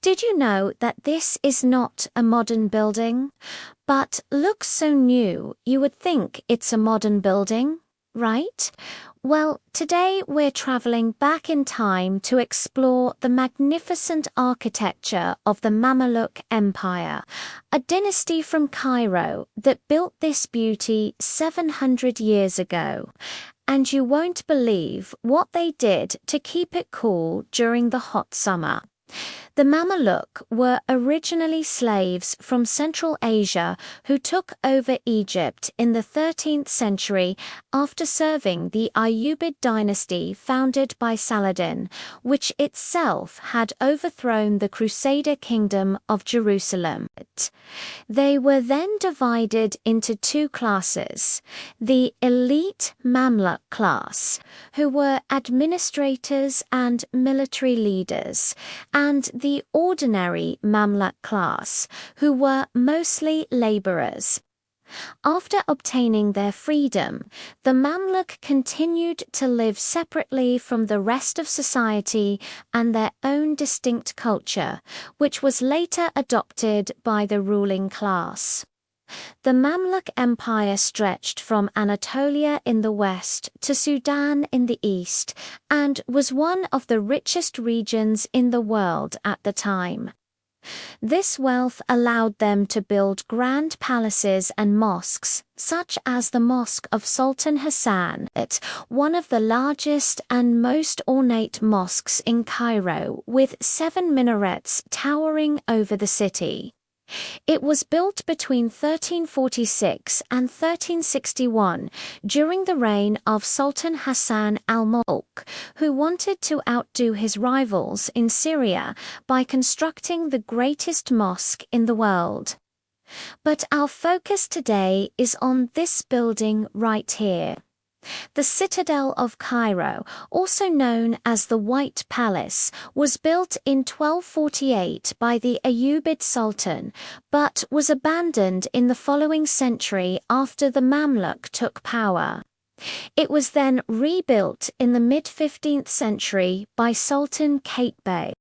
Did you know that this is not a modern building? But looks so new, you would think it's a modern building, right? Well, today we're traveling back in time to explore the magnificent architecture of the Mamluk Empire, a dynasty from Cairo that built this beauty 700 years ago. And you won't believe what they did to keep it cool during the hot summer. The Mamluk were originally slaves from Central Asia who took over Egypt in the 13th century after serving the Ayyubid dynasty founded by Saladin, which itself had overthrown the Crusader kingdom of Jerusalem. They were then divided into two classes: the elite Mamluk class, who were administrators and military leaders, and the ordinary Mamluk class, who were mostly laborers. After obtaining their freedom, the Mamluk continued to live separately from the rest of society and their own distinct culture, which was later adopted by the ruling class. The Mamluk Empire stretched from Anatolia in the west to Sudan in the east and was one of the richest regions in the world at the time. This wealth allowed them to build grand palaces and mosques, such as the Mosque of Sultan Hassan, one of the largest and most ornate mosques in Cairo, with 7 minarets towering over the city. It was built between 1346 and 1361 during the reign of Sultan Hassan al-Mulk, who wanted to outdo his rivals in Syria by constructing the greatest mosque in the world. But our focus today is on this building right here. The Citadel of Cairo, also known as the White Palace, was built in 1248 by the Ayyubid Sultan, but was abandoned in the following century after the Mamluk took power. It was then rebuilt in the mid-15th century by Sultan Qaitbay.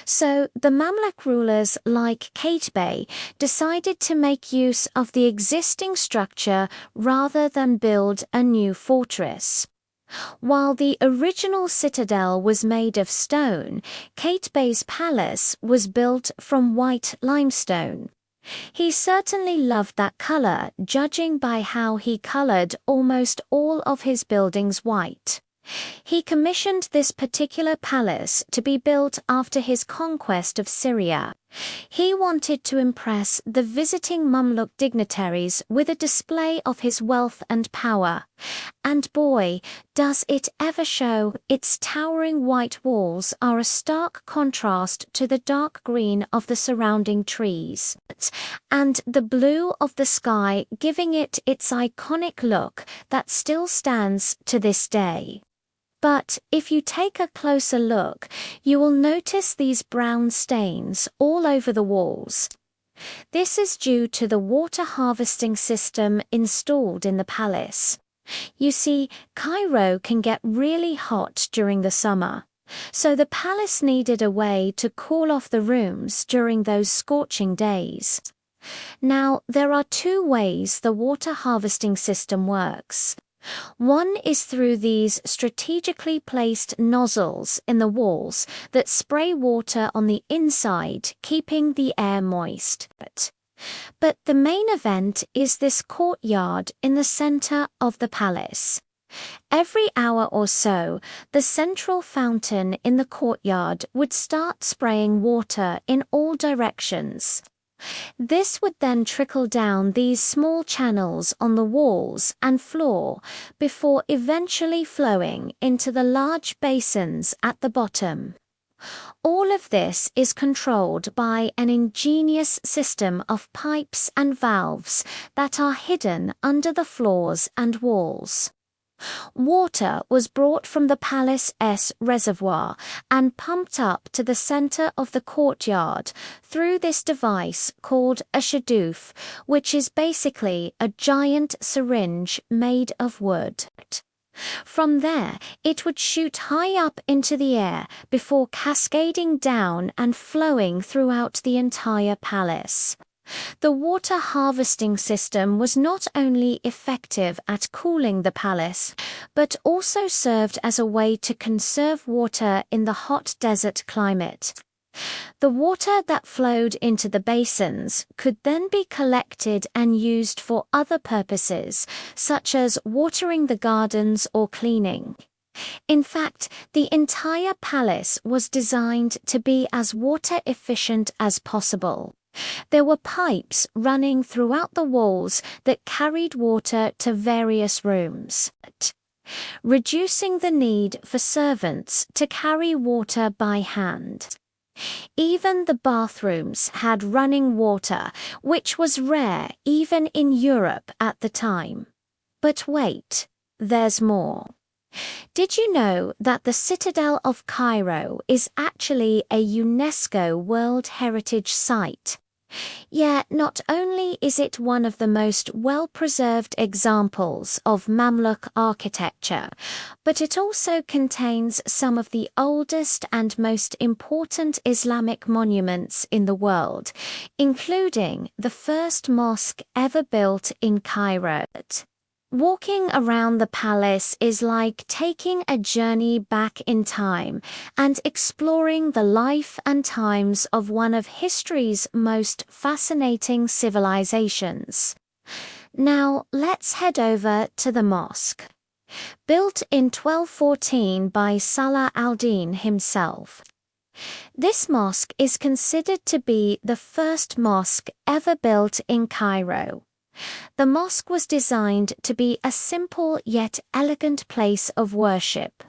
So the Mamluk rulers like Qaitbay decided to make use of the existing structure rather than build a new fortress. While the original citadel was made of stone, Qaitbay's palace was built from white limestone. He certainly loved that color, judging by how he colored almost all of his buildings white. He commissioned this particular palace to be built after his conquest of Syria. He wanted to impress the visiting Mamluk dignitaries with a display of his wealth and power. And boy, does it ever show! Its towering white walls are a stark contrast to the dark green of the surrounding trees, and the blue of the sky, giving it its iconic look that still stands to this day. But if you take a closer look, you will notice these brown stains all over the walls. This is due to the water harvesting system installed in the palace. You see, Cairo can get really hot during the summer, so the palace needed a way to cool off the rooms during those scorching days. Now, there are 2 ways the water harvesting system works. One is through these strategically placed nozzles in the walls that spray water on the inside, keeping the air moist. But the main event is this courtyard in the center of the palace. Every hour or so, the central fountain in the courtyard would start spraying water in all directions. This would then trickle down these small channels on the walls and floor before eventually flowing into the large basins at the bottom. All of this is controlled by an ingenious system of pipes and valves that are hidden under the floors and walls. Water was brought from the palace's reservoir and pumped up to the center of the courtyard through this device called a shadoof, which is basically a giant syringe made of wood. From there, it would shoot high up into the air before cascading down and flowing throughout the entire palace. The water harvesting system was not only effective at cooling the palace, but also served as a way to conserve water in the hot desert climate. The water that flowed into the basins could then be collected and used for other purposes, such as watering the gardens or cleaning. In fact, the entire palace was designed to be as water efficient as possible. There were pipes running throughout the walls that carried water to various rooms, reducing the need for servants to carry water by hand. Even the bathrooms had running water, which was rare even in Europe at the time. But wait, there's more. Did you know that the Citadel of Cairo is actually a UNESCO World Heritage Site? Yet not only is it one of the most well-preserved examples of Mamluk architecture, but it also contains some of the oldest and most important Islamic monuments in the world, including the first mosque ever built in Cairo. Walking around the palace is like taking a journey back in time and exploring the life and times of one of history's most fascinating civilizations. Now, let's head over to the mosque. Built in 1214 by Salah al-Din himself. This mosque is considered to be the first mosque ever built in Cairo. The mosque was designed to be a simple yet elegant place of worship.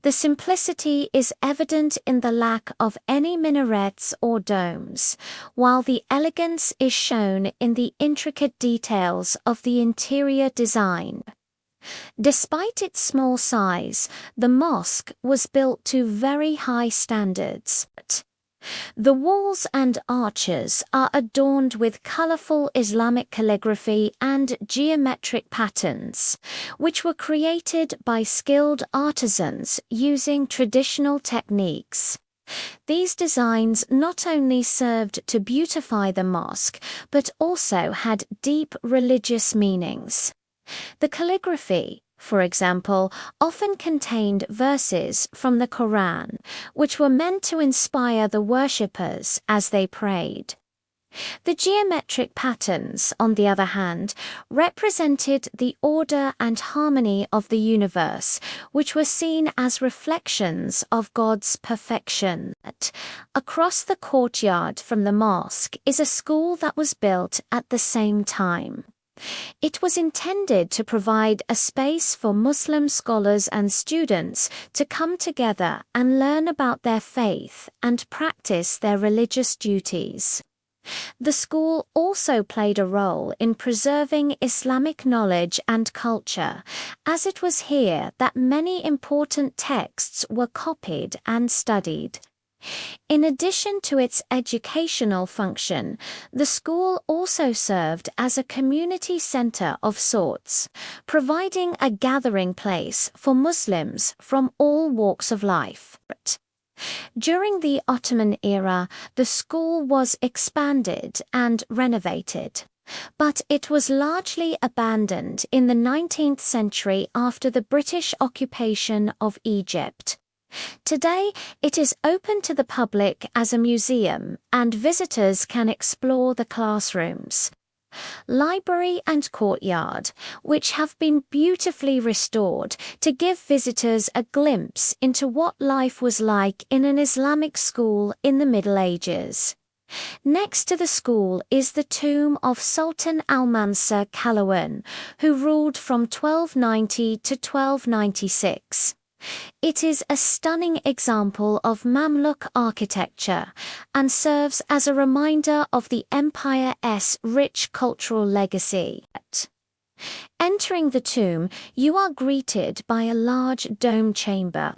The simplicity is evident in the lack of any minarets or domes, while the elegance is shown in the intricate details of the interior design. Despite its small size, the mosque was built to very high standards. The walls and arches are adorned with colorful Islamic calligraphy and geometric patterns, which were created by skilled artisans using traditional techniques. These designs not only served to beautify the mosque, but also had deep religious meanings. The calligraphy, for example, often contained verses from the Quran, which were meant to inspire the worshippers as they prayed. The geometric patterns, on the other hand, represented the order and harmony of the universe, which were seen as reflections of God's perfection. Across the courtyard from the mosque is a school that was built at the same time. It was intended to provide a space for Muslim scholars and students to come together and learn about their faith and practice their religious duties. The school also played a role in preserving Islamic knowledge and culture, as it was here that many important texts were copied and studied. In addition to its educational function, the school also served as a community center of sorts, providing a gathering place for Muslims from all walks of life. During the Ottoman era, the school was expanded and renovated, but it was largely abandoned in the 19th century after the British occupation of Egypt. Today, it is open to the public as a museum, and visitors can explore the classrooms, library and courtyard, which have been beautifully restored to give visitors a glimpse into what life was like in an Islamic school in the Middle Ages. Next to the school is the tomb of Sultan Al-Mansur Kalawan, who ruled from 1290 to 1296. It is a stunning example of Mamluk architecture and serves as a reminder of the empire's rich cultural legacy. Entering the tomb, you are greeted by a large dome chamber,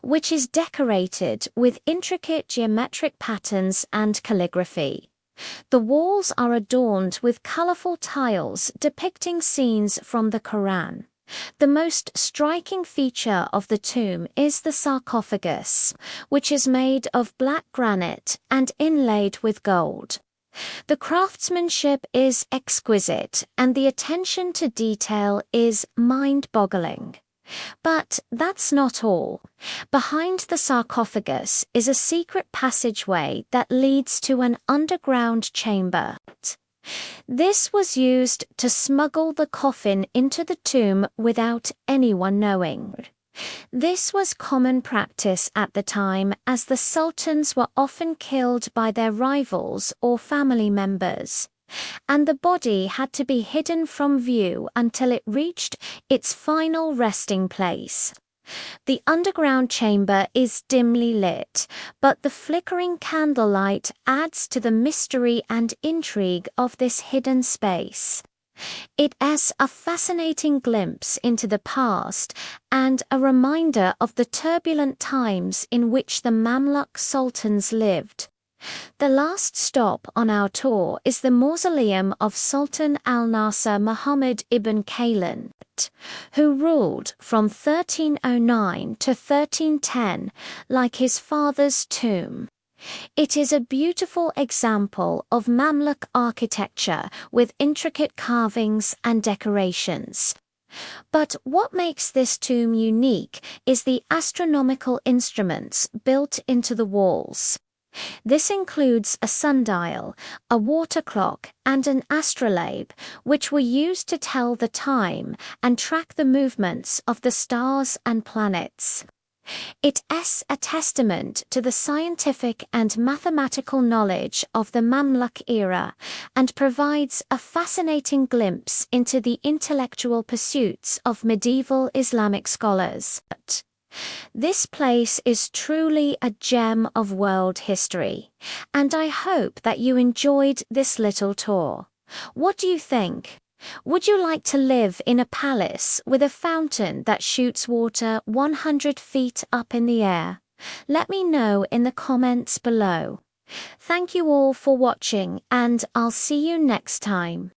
which is decorated with intricate geometric patterns and calligraphy. The walls are adorned with colorful tiles depicting scenes from the Quran. The most striking feature of the tomb is the sarcophagus, which is made of black granite and inlaid with gold. The craftsmanship is exquisite and the attention to detail is mind-boggling. But that's not all. Behind the sarcophagus is a secret passageway that leads to an underground chamber. This was used to smuggle the coffin into the tomb without anyone knowing. This was common practice at the time, as the sultans were often killed by their rivals or family members, and the body had to be hidden from view until it reached its final resting place. The underground chamber is dimly lit, but the flickering candlelight adds to the mystery and intrigue of this hidden space. It is a fascinating glimpse into the past and a reminder of the turbulent times in which the Mamluk sultans lived. The last stop on our tour is the mausoleum of Sultan al-Nasir Muhammad ibn Kaylan, who ruled from 1309 to 1310 like his father's tomb. It is a beautiful example of Mamluk architecture with intricate carvings and decorations. But what makes this tomb unique is the astronomical instruments built into the walls. This includes a sundial, a water clock, and an astrolabe, which were used to tell the time and track the movements of the stars and planets. It is a testament to the scientific and mathematical knowledge of the Mamluk era and provides a fascinating glimpse into the intellectual pursuits of medieval Islamic scholars. This place is truly a gem of world history, and I hope that you enjoyed this little tour. What do you think? Would you like to live in a palace with a fountain that shoots water 100 feet up in the air? Let me know in the comments below. Thank you all for watching, and I'll see you next time.